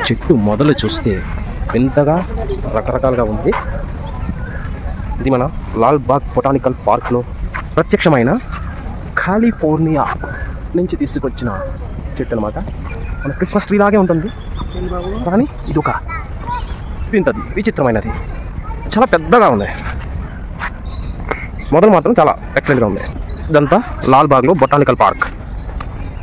చెట్టు మొదలు చూస్తే వింతగా రకరకాలుగా ఉంది. ఇది మన లాల్ బాగ్ బొటానికల్ పార్క్లో ప్రత్యక్షమైన కాలిఫోర్నియా నుంచి తీసుకొచ్చిన చెట్టు అనమాట. మన క్రిస్మస్ ట్రీ లాగే ఉంటుంది, కానీ ఇది ఒక వింతది, విచిత్రమైనది, చాలా పెద్దగా ఉంది. మొదలు మాత్రం చాలా ఎక్సలెంట్గా ఉంది. ఇదంతా లాల్ బాగ్లో బొటానికల్ పార్క్.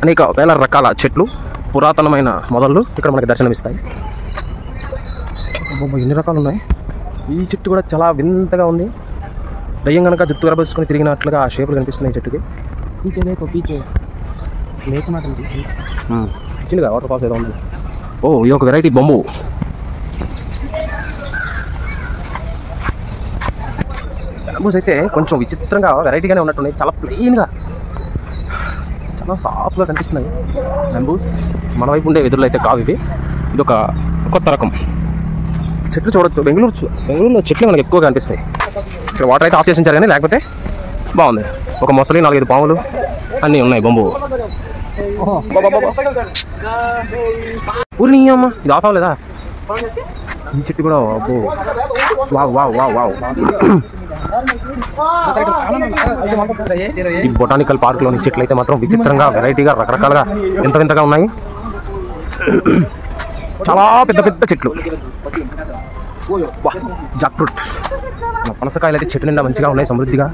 అనేక వేల రకాల చెట్లు, పురాతనమైన మొదళ్ళు ఇక్కడ మనకి దర్శనమిస్తాయి. ఎన్ని రకాలు ఉన్నాయి. ఈ చెట్టు కూడా చాలా వింతగా ఉంది. దయ్యం కనుక జుత్తు గరబేసుకొని తిరిగినట్లుగా ఆ షేపులు కనిపిస్తున్నాయి చెట్టుకి. చిన్నగా వాటర్ ఫాల్స్ ఏదో ఉంది. ఓ, ఇది ఒక వెరైటీ బొంబు. బ్యాంబూస్ అయితే కొంచెం విచిత్రంగా వెరైటీగానే ఉన్నట్టున్నాయి. చాలా ప్లెయిన్గా, చాలా సాఫ్ట్గా కనిపిస్తున్నాయి బ్యాంబూస్. మన వైపు ఉండే వెదురులు అయితే కావు ఇవి. ఇది ఒక కొత్త రకం చెట్లు చూడొచ్చు. బెంగళూరులో చెట్లు మనకి ఎక్కువగా కనిపిస్తాయి. ఇక్కడ వాటర్ అయితే ఆఫ్ చేసి ఉంచారు, కానీ లేకపోతే బాగుంది. ఒక మొసలి, 4-5 పాములు అన్నీ ఉన్నాయి. బొంబు ఊరి అమ్మ, ఇది ఆఫ్ అవ్వలేదా? ఈ చెట్టు కూడా అబ్బో, వావ్ వావ్ వావ్ వావ్. ఈ బొటానికల్ పార్క్లోని చెట్లు అయితే మాత్రం విచిత్రంగా, వెరైటీగా, రకరకాలుగా వింత వింతగా ఉన్నాయి. చాలా పెద్ద పెద్ద చెట్లు. జాక్ ఫ్రూట్, పనసకాయలు అయితే చెట్టు నిండా మంచిగా ఉన్నాయి, సమృద్ధిగా.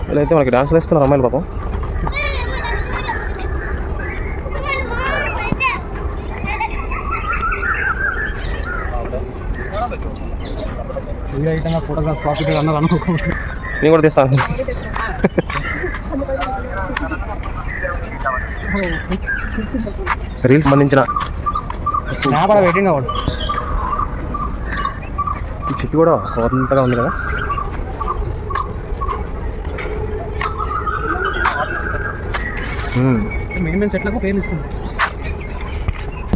వీళ్ళైతే మనకి డాన్స్లు వేస్తున్నారు అమ్మాయిలు పాపం. నేను కూడా తీస్తాను. రీల్స్ సంబంధించిన ఈ చెట్టు కూడా అంతగా ఉంది కదా. చెట్లకు పేరు ఇస్తుంది.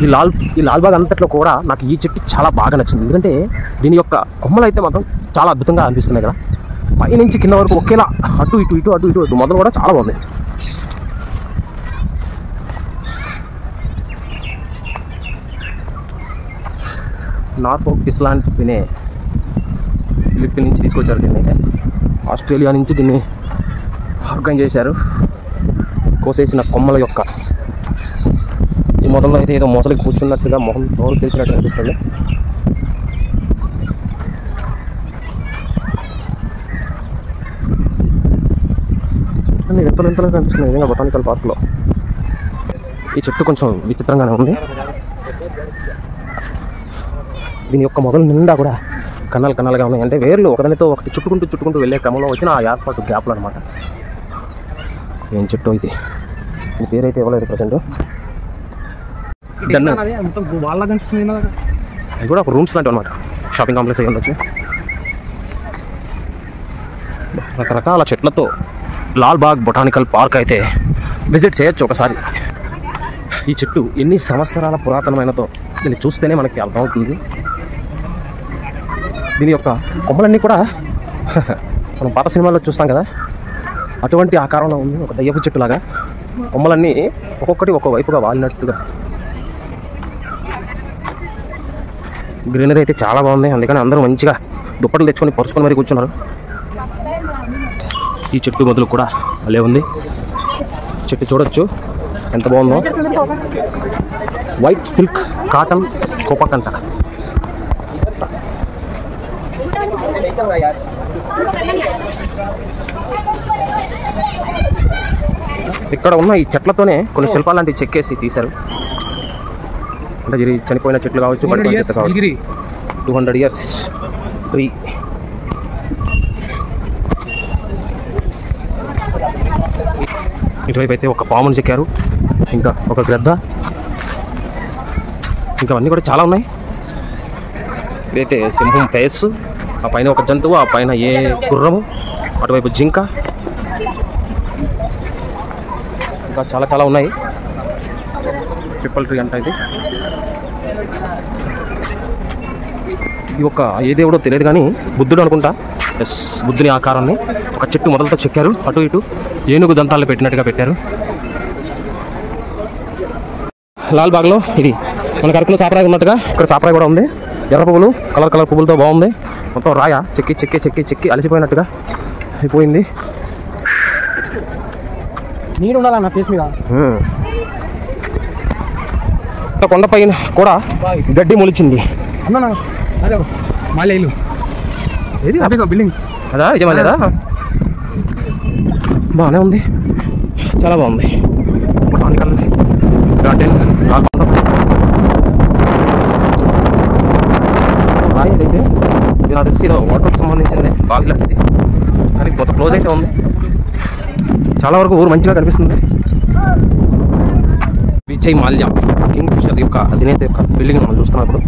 ఈ లాల్బాగ్ అంతట్లో కూడా నాకు ఈ చెట్టు చాలా బాగా నచ్చింది. ఎందుకంటే దీని యొక్క కొమ్మలు అయితే మాత్రం చాలా అద్భుతంగా అనిపిస్తున్నాయి కదా. పైనుంచి కింద వరకు ఒకేలా అటు ఇటు ఇటు అటు ఇటు ఇటు మొదలు కూడా చాలా బాగుంది. నార్ఫోక్ ఐలాండ్ వినే ఫిలిప్పీన్ నుంచి తీసుకొచ్చారు దీన్ని. అయితే ఆస్ట్రేలియా నుంచి దీన్ని ఆర్గనైజ్ చేశారు. కోసేసిన కొమ్మల యొక్క ఈ మొదల్లో అయితే ఏదో మొసలి కూర్చున్నట్టుగా మొహం నోరు తెరిచినట్టు అనిపిస్తుంది. వింతలు వింతలుగా కనిపిస్తుంది నిజంగా బొటానికల్ పార్క్లో. ఈ చెట్టు కొంచెం విచిత్రంగానే ఉంది. దీని యొక్క మొదలు నిండా కూడా కన్నాలు కన్నాలుగా ఉన్నాయి. అంటే వేర్లు ఒకదానితో ఒకటి చుట్టుకుంటూ వెళ్ళే క్రమంలో వచ్చిన ఆ ఏర్పాటు గ్యాప్లు అనమాట. ఏం చెట్టు ఇది, దీని పేరు అయితే ఇవ్వలేదు ప్రజెంట్. అది కూడా ఒక రూమ్స్ లాంటివి అనమాట, షాపింగ్ కాంప్లెక్స్ అయ్యి ఉండొచ్చు. రకరకాల చెట్లతో లాల్ బాగ్ బొటానికల్ పార్క్ అయితే విజిట్ చేయొచ్చు ఒకసారి. ఈ చెట్టు ఎన్ని సంవత్సరాల పురాతనమైనతో దీన్ని చూస్తేనే మనకి అర్థమవుతుంది. దీని యొక్క కొమ్మలన్నీ కూడా మనం పాత సినిమాల్లో చూస్తాం కదా, అటువంటి ఆకారంలో ఉంది. ఒక దయ్యపు చెట్టులాగా కొమ్మలన్నీ ఒక్కొక్కటి ఒకవైపుగా వాలినట్టుగా. గ్రీనరీ అయితే చాలా బాగుంది. అందుకని అందరూ మంచిగా దుప్పట్లు తెచ్చుకొని పరుచుకొని మరీ కూర్చున్నారు. ఈ చెట్టు మొదలు కూడా అలే ఉంది. చెట్టు చూడొచ్చు ఎంత బాగుందో. వైట్ సిల్క్ కాటన్ కోపకంట. ఇక్కడ ఉన్న ఈ చెట్లతోనే కొన్ని శిల్పాలు లాంటివి చెక్కేసి తీశారు. అంటే చనిపోయిన చెట్లు కావచ్చు, పడిపోయిన చెట్లు కావచ్చు. 200 years ట్రీ. ఇటువైపు అయితే ఒక పామును చెక్కారు, ఇంకా ఒక గ్రద్ద, ఇంకా అన్నీ కూడా చాలా ఉన్నాయి. ఇదైతే సింహం ఫేస్, ఆ పైన ఒక జంతువు, ఆ పైన ఏ గుర్రము, అటువైపు జింక, ఇంకా చాలా చాలా ఉన్నాయి. ట్రిపుల్ ట్రీ అంట ఇది. ఇది ఒక ఏ దేవుడో తెలియదు కానీ బుద్ధుడు అనుకుంటా. ఎస్, బుద్ధుని ఆకారాన్ని ఒక చెట్టు మొదలతో చెక్కారు. అటు ఇటు ఏనుగు దంతాలను పెట్టినట్టుగా పెట్టారు. లాల్బాగ్లో ఇది మనకు అరకులో సాపరాయి ఉన్నట్టుగా ఇక్కడ సాపరాయి కూడా ఉంది. ఎర్ర పువ్వులు కలర్ పువ్వులతో బాగుంది. మొత్తం రాయ చెక్కి అలసిపోయినట్టుగా అయిపోయింది. నీరు ఉండాలన్న ఫేస్ మీద. కొండపైన కూడా గడ్డి మొలిచింది. అన్నా అదే మళ్ళీ ఏది అదే బిల్డింగ్ అదా నిజమా లేదా? బాగానే ఉంది, చాలా బాగుంది. బానికల్ గార్డెన్ రాయి అయితే ఇది నాకు తెలిసి వాటర్కి సంబంధించింది బావి లాంటిది, కానీ కొంత క్లోజ్ అయితే ఉంది. చాలా వరకు ఊరు మంచిగా కనిపిస్తుంది. విజయ్ మాల్యా కింగ్ ఫిషర్ యొక్క అధినేత యొక్క బిల్డింగ్ మనం చూస్తున్నప్పుడు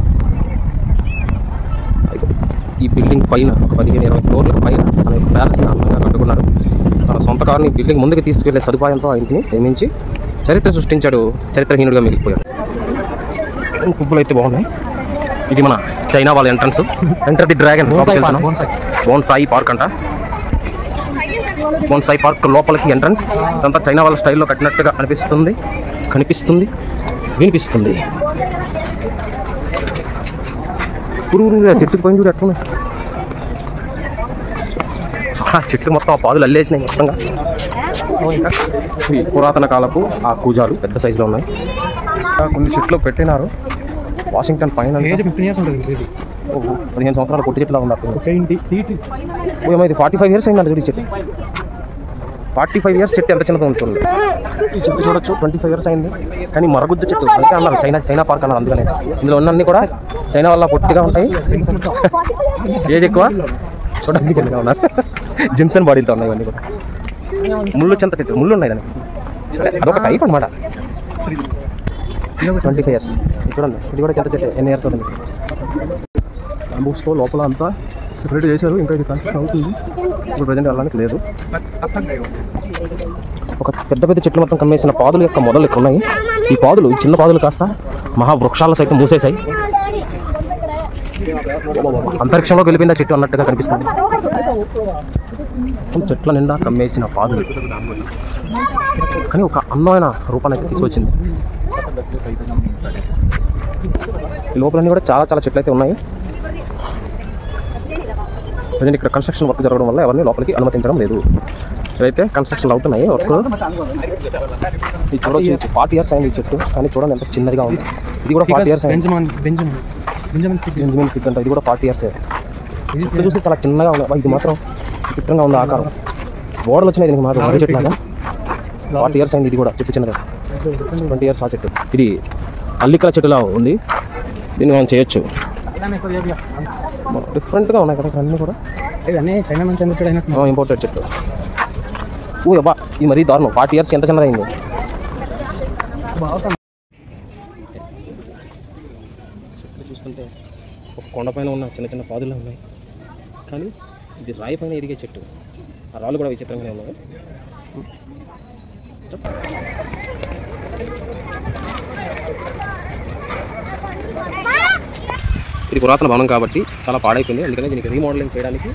ఈ బిల్డింగ్ పైన ఒక 15-20 ఫ్లోర్ల పైన తన యొక్క ప్యాలెస్ని అందంగా కట్టుకున్నాడు. తన సొంత కారుని బిల్డింగ్ ముందుకు తీసుకెళ్లే సదుపాయంతో ఆ ఇంటిని నిర్మించి చరిత్ర సృష్టించాడు. చరిత్రహీనుడిగా మిగిలిపోయాడు. పువ్వులు అయితే బాగున్నాయి. ఇది మన చైనా వాళ్ళ entrance. Enter the dragon bonsai park అంట. బోన్సాయి పార్క్ లోపలికి ఎంట్రన్స్. ఇదంతా చైనా వాళ్ళ స్టైల్లో కట్టినట్టుగా కనిపిస్తుంది వినిపిస్తుంది. చెట్టుకు పోయి చూడు ఎట్లున్నాయి చెట్లు మొత్తం ఆ పాదులు అల్లేసినాయి మొత్తంగా. పురాతన కాలపు ఆ కూజాలు పెద్ద సైజులో ఉన్నాయి. కొన్ని చెట్లు పెట్టినారు. వాషింగ్టన్ పైన 15 సంవత్సరాలు కొట్టి చెట్లు ఉన్నారు. ఇది 45 ఇయర్స్ అయిందంట చూడు చెట్టు. 45 ఇయర్స్ చెట్టు ఎంత చిన్నది ఉంటుంది. ఈ చెట్టు చూడొచ్చు 25 ఇయర్స్ అయింది, కానీ మరగుజ్జు చెట్టు అంటే అన్నారు చైనా పార్క్ అన్నారు. అందుకనే ఇందులో ఉన్నన్ని కూడా చైనా వల్ల పొట్టిగా ఉంటాయి. ఏజ్ ఎక్కువ, చూడడానికి చిన్నగా ఉన్నారు. జిమ్సన్ బాడీలతో ఉన్నాయి ఇవన్నీ కూడా. ముళ్ళు చెంత చెట్టు ముళ్ళు ఉన్నాయి దానికి. అదొక టైప్ అనమాట. 25 ఇయర్స్ చూడండి. ఇది కూడా చెంత చెట్టు. ఎన్ని ఇయర్స్ అవుతుంది. బ్యాంబూస్తో లోపల అంతా సెపరేట్ చేశారు. ఇంకా ఇది కన్స్ట్రక్షన్ అవుతుంది. ఇప్పుడు ప్రజెంట్ వెళ్ళడానికి లేదు. ఒక పెద్ద చెట్లు మొత్తం కమ్మేసిన పాదుల యొక్క మొదలు ఇక్కడ ఉన్నాయి. ఈ పాదులు, ఈ చిన్న పాదులు కాస్త మహావృక్షాల సైతం మూసేశాయి. అంతరిక్షంలోకి వెళ్ళిపోయింది ఆ చెట్టు అన్నట్టుగా కనిపిస్తుంది. చెట్ల నిండా కమ్మేసిన పాదులు, కానీ ఒక అందమైన రూపాన్ని అయితే తీసుకొచ్చింది. ఈ లోపలన్నీ కూడా చాలా చెట్లు అయితే ఉన్నాయి. ప్రజెంట్ ఇక్కడ కన్స్ట్రక్షన్ వర్క్ జరగడం వల్ల ఎవరిని లోపలికి అనుమతించడం లేదు. ఇవైతే కన్స్ట్రక్షన్ అవుతున్నాయి వర్క్. ఇది చూడవచ్చు 40 ఇయర్స్ అయింది ఈ చెట్టు, కానీ చూడండి ఎంత చిన్నదిగా ఉంది. ఇది కూడా 40 ఇయర్స్ అయింది. బెంజమిన్ ఫిగ్ అంటే ఇది కూడా 40 ఇయర్స్ అయింది. చెట్లు చూస్తే చాలా చిన్నగా ఉంది. ఇది మాత్రం చిత్రంగా ఉంది ఆకారం. ఓడలు వచ్చినాయి దీనికి మాత్రం వరి చెట్లు లాగా. 40 ఇయర్స్ అయింది. ఇది కూడా చెట్టు చిన్నగా 20 ఇయర్స్ ఆ చెట్టు. ఇది అల్లికల చెట్టులా ఉంది. దీన్ని మనం చేయొచ్చు. డిఫరెంట్గా ఉన్నాయి కదా అన్నీ కూడా. చైనా నుంచి ఇంపోర్టెడ్ చెట్టు. అబ్బా ఇది మరీ దారుణం. 40 ఇయర్స్ ఎంత చిన్నదైంది. చెట్లు చూస్తుంటే ఒక కొండపైన ఉన్న చిన్న పాదులు ఉన్నాయి, కానీ ఇది రాయి పైన ఎదిగే చెట్టు. ఆ రాళ్ళు కూడా విచిత్రంగానే ఉన్నాయి. ఇది పురాతన భవనం కాబట్టి చాలా పాడైపోయింది. అందుకని దీనికి రీమోడలింగ్ చేయడానికి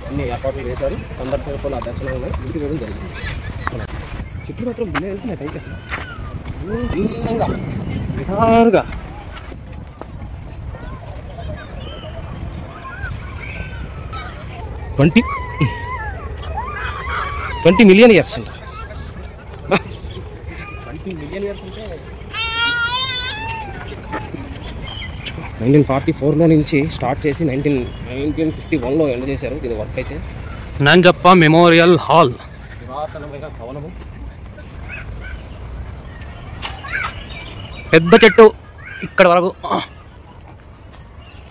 అన్ని ఏర్పాట్లు చేశారు. సందర్శకులు ఆ దర్శనం ఉన్నాయి. ఇంటికి వెళ్ళడం జరిగింది. చెట్లు మాత్రం బిల్లు వెళ్తున్నాయి పైకి అసలు. 20 మిలియన్ ఇయర్స్ అంట. 20 మిలియన్ ఇయర్స్ అంటే 1944లో నుంచి స్టార్ట్ చేసి 1951లో ఎండ్ చేశారు. ఇది వర్క్ అయితే నంజప్ప మెమోరియల్ హాల్. పురాతనమైన భవనము. పెద్ద చెట్టు ఇక్కడ వరకు.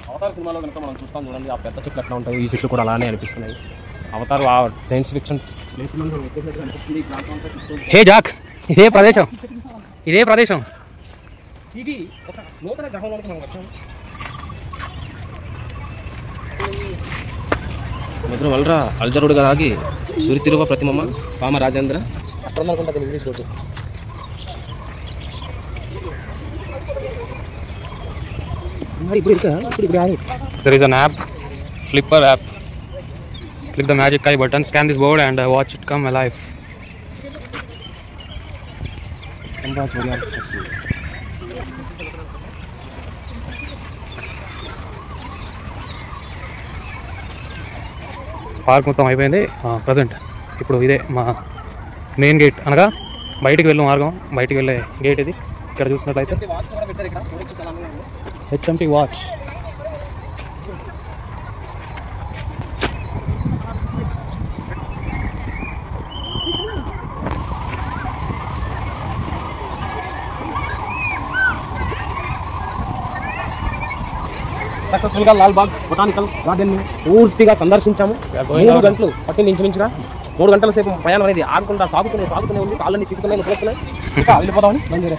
అవతార్ సినిమాలో కనుక మనం చూస్తాం చూడండి, ఆ పెద్ద చెట్లు ఎట్లా ఉంటాయి, ఈ చెట్లు కూడా అలానే అనిపిస్తున్నాయి. అవతార్ ఆ సైన్స్ ఫిక్షన్ ప్లేస్లో అనిపిస్తుంది. హే జాక్, ఇదే ప్రదేశం ఇది ఒక నూతన గ్రహంలోకి మనం వచ్చాము. మొదలు వలరా అల్జరుడుగా ఆగి సురితిరువ ప్రతిమమ్మ పామ రాజేంద్ర అక్కడ అనుకుంటుంది ఇంగ్లీష్ రోజు. There is an app, Flipper app. Click the magic eye button, scan this board and watch it come alive. Park మొత్తం అయిపోయింది ప్రజెంట్. ఇప్పుడు ఇదే మా మెయిన్ గేట్, అనగా బయటికి వెళ్ళే మార్గం, బయటికి వెళ్ళే గేట్ ఇది. ఇక్కడ చూసినట్లయితే హెచ్ఎంటీ వాచ్. సక్సెస్ఫుల్గా లాల్బాగ్ బొటానికల్ గార్డెన్ పూర్తిగా సందర్శించాము. 3 గంటలు పట్టింది ఇంచుమించుగా. 3 గంటల సేపు ప్రయాణం అనేది ఆగకుండా సాగుతూనే ఉంది. కాళ్ళని తిప్పుతున్నాయి, నొప్పులుతున్నాయి. ఇంకా వెళ్ళిపోదామని బయలుదేరే.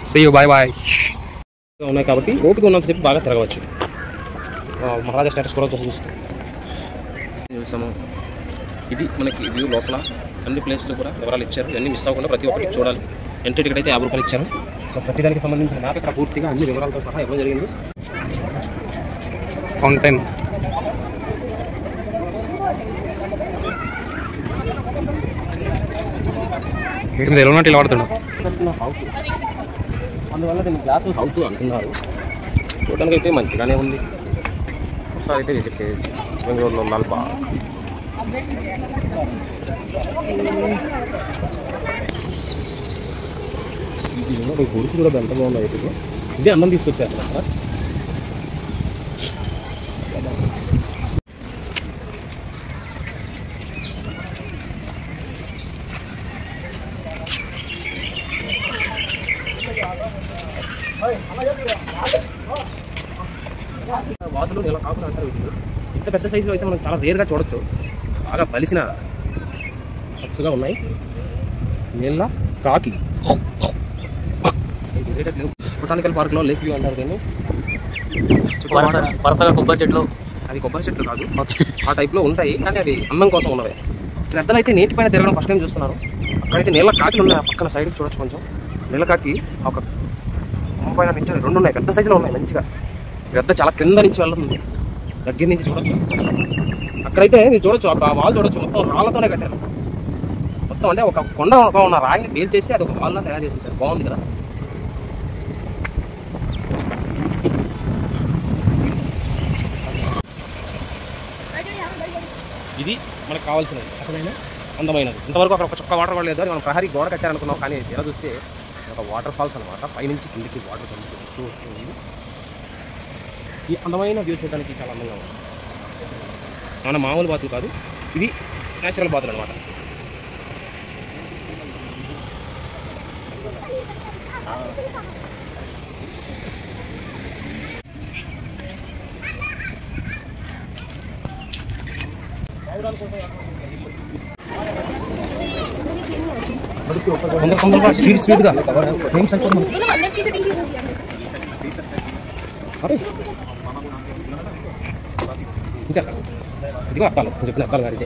See you, bye bye. ఉన్నాయి కాబట్టి ఓపిక ఉన్నంతసేపు బాగా తిరగవచ్చు. మహారాజా స్టేటస్ కూడా చూసాము. ఇది మనకి వ్యూ. లోపల అన్ని ప్లేస్లు కూడా వివరాలు ఇచ్చారు. ఇవన్నీ మిస్ అవ్వకుండా ప్రతి ఒక్కరికి చూడాలి. ఎంట్రీ టికెట్ అయితే 50 రూపాయలు ఇచ్చారు. ప్రతిదానికి సంబంధించిన మ్యాప్ ఇక్కడ పూర్తిగా అన్ని వివరాలతో సహా ఇవ్వడం జరిగింది. ఫౌంటైన్ ఎలాంటి వాడుతున్నాడు హౌస్, అందువల్ల దీన్ని గ్లాస్ హౌస్ అంటున్నారు. చూడడానికి అయితే మంచిగానే ఉంది. ఒకసారి అయితే విజిట్ చేయొచ్చు. బెంగళూరులో లాల్బాగ్. ఇది గుడికి కూడా ఎంత బాగున్నాయి. ఇదే అన్నం తీసుకొచ్చారు అక్కడ. వాతులు నెల కాకులు అంటారు వీటిని. ఇంత పెద్ద సైజులో అయితే మనం చాలా రేర్గా చూడొచ్చు. బాగా బలిసిన పట్టుగా ఉన్నాయి. నీళ్ళ కాకి. బొటానికల్ పార్క్లో లేక్ వ్యూ అంటారు దీన్ని. వరుసగా కొబ్బరి చెట్లు. అది కొబ్బరి చెట్లు కాదు, ఆ టైప్లో ఉంటాయి, కానీ అది అందం కోసం ఉన్నవి. పెద్దలు అయితే నీటి పైన తిరగడం ఫస్ట్ టైం చూస్తున్నారు. అక్కడైతే నీళ్ళ కాకిలు ఉన్నాయి. ఆ పక్కన సైడ్కి చూడొచ్చు. కొంచెం నీళ్ళ కాకి ఒక పైన నుంచి 2 ఉన్నాయి. పెద్ద సైజులో ఉన్నాయి మంచిగా. పెద్ద చాలా కింద నుంచి వెళ్తుంది. దగ్గర నుంచి చూడొచ్చు. అక్కడైతే మీరు చూడొచ్చు, ఒక వాల్ చూడొచ్చు. మొత్తం రాళ్ళతోనే కట్టారు. మొత్తం అంటే ఒక కొండ ఉన్న రాయిని పేల్ చేసి అది ఒక వాల్లా తయారు చేసి ఉంటారు. బాగుంది కదా. ఇది మనకు కావాల్సినది, అసలైన అందమైనది. ఇంతవరకు అక్కడ ఒక చుక్క వాటర్ కూడా లేదు. అని మనం ప్రహరీ గోడ కట్టారనుకున్నాం, కానీ ఎలా చూస్తే ఒక వాటర్ ఫాల్స్ అనమాట. పైనుంచి కిందికి వాటర్ వస్తూ వస్తుంది. ఈ అందమైన వ్యూ చూడడానికి చాలా అందంగా ఉంది. మన మామూలు బాతులు కాదు, ఇవి న్యాచురల్ బాతులు అనమాట. తొందరగా స్పీడ్గా గేమ్స్ అనుకుంటున్నాం. ఇంకా ఇదిగో అర్థాలు చెప్పిన అర్థాలు గారి